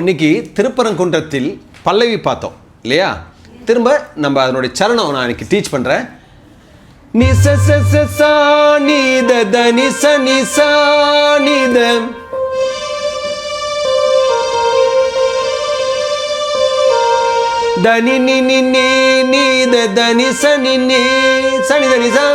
இன்னைக்கு திருப்பரங்குன்றத்தில் பல்லவி பார்த்தோம் இல்லையா? திரும்ப நம்ம அதனுடைய சரணம் நான் இன்னைக்கு டீச் பண்ணுறேன். நிச ச ச சா நீ த த நி ச நி சா நீ த த நி நி நி நி நீ த த நி ச நி நி ச நி த நி சா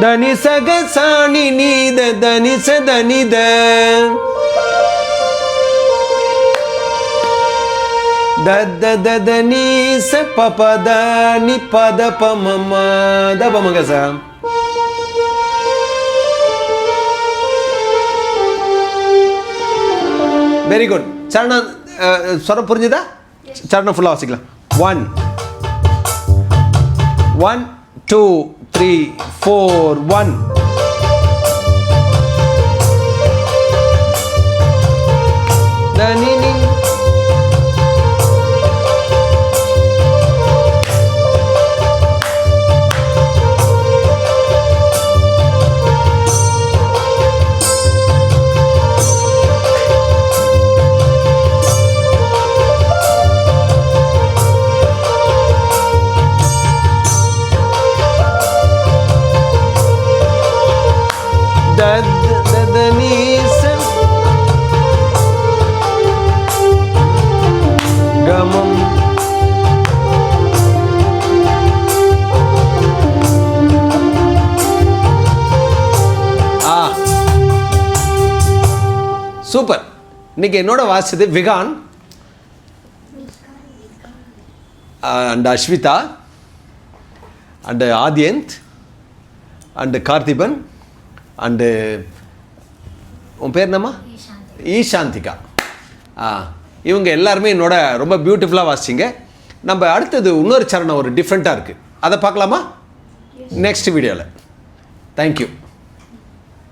தனி சக சாணி நீத தனி சதனித தத தத நீ ச பபத நி பத பமம த பமக ச. Very good. சரணம் ஸ்வரம் புரிஞ்சுதா? சரணம் ஃபுல்லாக வாசிக்கலாம். 1 1 2 3 4 1. Dani ni gamam super. இன்னைக்கு என்னோட வாசிச்சது Vihaan and Ashwitha and Aadhyanth and Karthiban and உன் பேர் என்னம்மா? ஈஷாந்திகா. இவங்க எல்லாருமே என்னோட ரொம்ப பியூட்டிஃபுல்லாக வாசிச்சிங்க. நம்ம அடுத்தது இன்னொரு சரணம் ஒரு டிஃப்ரெண்ட்டாக இருக்குது, அதை பார்க்கலாமா நெக்ஸ்ட் வீடியோவில். தேங்க்யூ.